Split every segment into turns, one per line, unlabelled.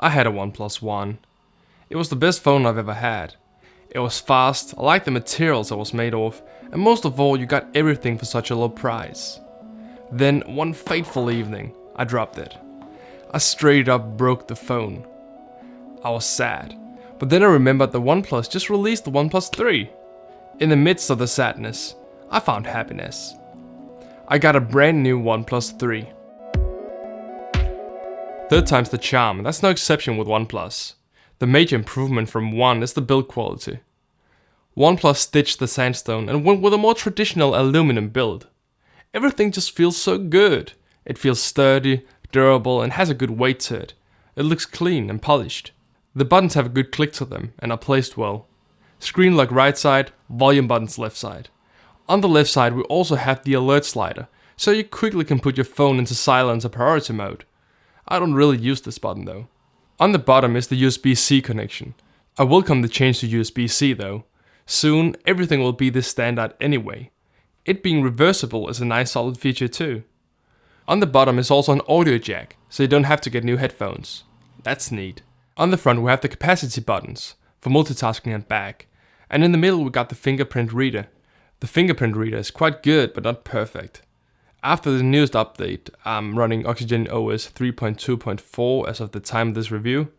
I had a OnePlus One. It was the best phone I've ever had. It was fast, I liked the materials it was made of, and most of all you got everything for such a low price. Then one fateful evening, I dropped it. I straight up broke the phone. I was sad, but then I remembered that OnePlus just released the OnePlus 3. In the midst of the sadness, I found happiness. I got a brand new OnePlus 3. Third time's the charm, and that's no exception with OnePlus. The major improvement from One is the build quality. OnePlus ditched the sandstone and went with a more traditional aluminum build. Everything just feels so good. It feels sturdy, durable, and has a good weight to it. It looks clean and polished. The buttons have a good click to them and are placed well. Screen lock right side, volume buttons left side. On the left side we also have the alert slider, so you quickly can put your phone into silence or priority mode. I don't really use this button though. On the bottom is the USB-C connection. I welcome the change to USB-C though. Soon everything will be this standard anyway. It being reversible is a nice solid feature too. On the bottom is also an audio jack, so you don't have to get new headphones. That's neat. On the front we have the capacity buttons, for multitasking and back. And in the middle we got the fingerprint reader. The fingerprint reader is quite good but not perfect. After the newest update, I'm running Oxygen OS 3.2.4 as of the time of this review.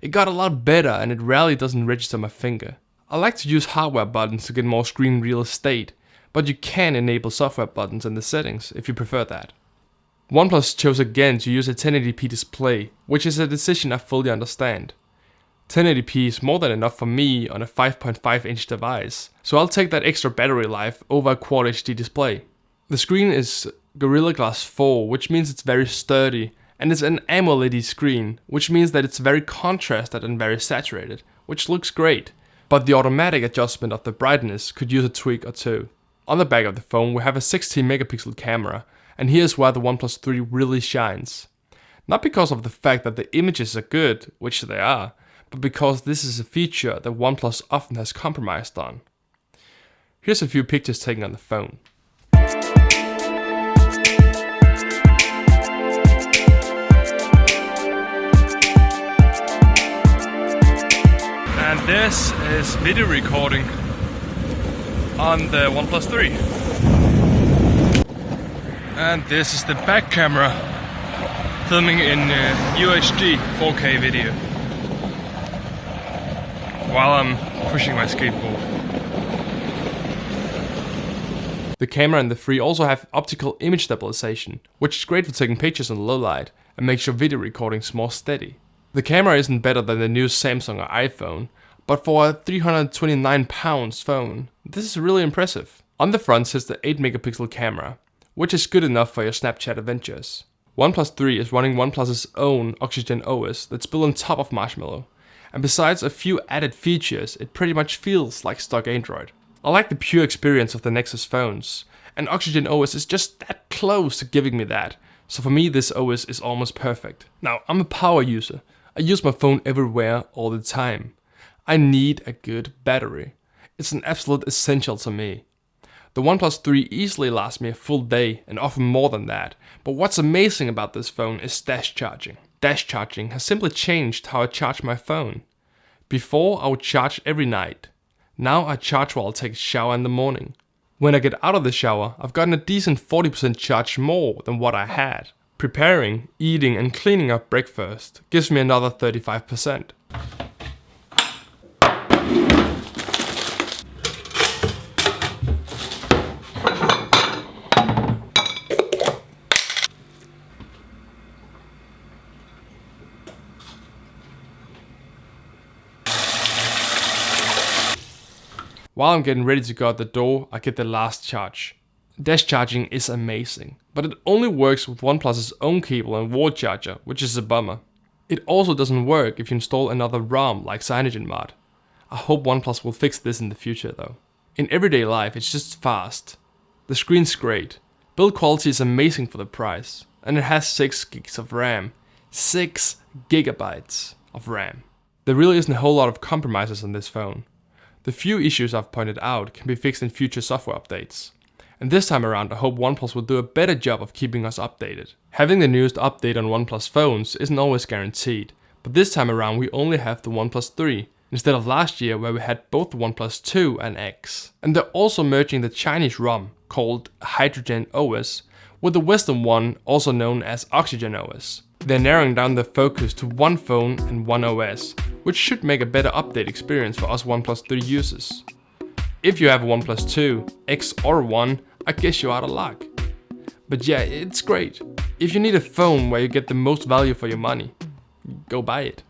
It got a lot better and it rarely doesn't register my finger. I like to use hardware buttons to get more screen real estate, but you can enable software buttons in the settings if you prefer that. OnePlus chose again to use a 1080p display, which is a decision I fully understand. 1080p is more than enough for me on a 5.5 inch device, so I'll take that extra battery life over a Quad HD display. The screen is Gorilla Glass 4, which means it's very sturdy, and it's an AMOLED screen, which means that it's very contrasted and very saturated, which looks great, but the automatic adjustment of the brightness could use a tweak or two. On the back of the phone we have a 16 megapixel camera, and here's where the OnePlus 3 really shines. Not because of the fact that the images are good, which they are, but because this is a feature that OnePlus often has compromised on. Here's a few pictures taken on the phone. And this is video recording on the OnePlus 3. And this is the back camera filming in UHD 4K video while I'm pushing my skateboard. The camera and the 3 also have optical image stabilization, which is great for taking pictures in low light and makes your video recordings more steady. The camera isn't better than the new Samsung or iPhone, but for a 329 pounds phone, this is really impressive. On the front sits the 8 megapixel camera, which is good enough for your Snapchat adventures. OnePlus 3 is running OnePlus's own Oxygen OS that's built on top of Marshmallow, and besides a few added features, it pretty much feels like stock Android. I like the pure experience of the Nexus phones, and Oxygen OS is just that close to giving me that, so for me this OS is almost perfect. Now, I'm a power user. I use my phone everywhere all the time. I need a good battery. It's an absolute essential to me. The OnePlus 3 easily lasts me a full day and often more than that, but what's amazing about this phone is dash charging. Dash charging has simply changed how I charge my phone. Before I would charge every night. Now I charge while I take a shower in the morning. When I get out of the shower, I've gotten a decent 40% charge more than what I had. Preparing, eating and cleaning up breakfast gives me another 35%. While I'm getting ready to go out the door, I get the last charge. Dash charging is amazing, but it only works with OnePlus's own cable and wall charger, which is a bummer. It also doesn't work if you install another ROM like CyanogenMod. I hope OnePlus will fix this in the future though. In everyday life it's just fast. The screen's great. Build quality is amazing for the price. And it has 6 gigs of RAM. 6 gigabytes of RAM. There really isn't a whole lot of compromises on this phone. The few issues I've pointed out can be fixed in future software updates. And this time around I hope OnePlus will do a better job of keeping us updated. Having the newest update on OnePlus phones isn't always guaranteed, But this time around we only have the OnePlus 3, instead of last year where we had both the OnePlus 2 and X. And they're also merging the Chinese ROM, called Hydrogen OS, with the Western one, also known as Oxygen OS. They're narrowing down their focus to one phone and one OS, which should make a better update experience for us OnePlus 3 users. If you have a OnePlus 2, X or 1, I guess you're out of luck. But yeah, it's great. If you need a phone where you get the most value for your money, go buy it.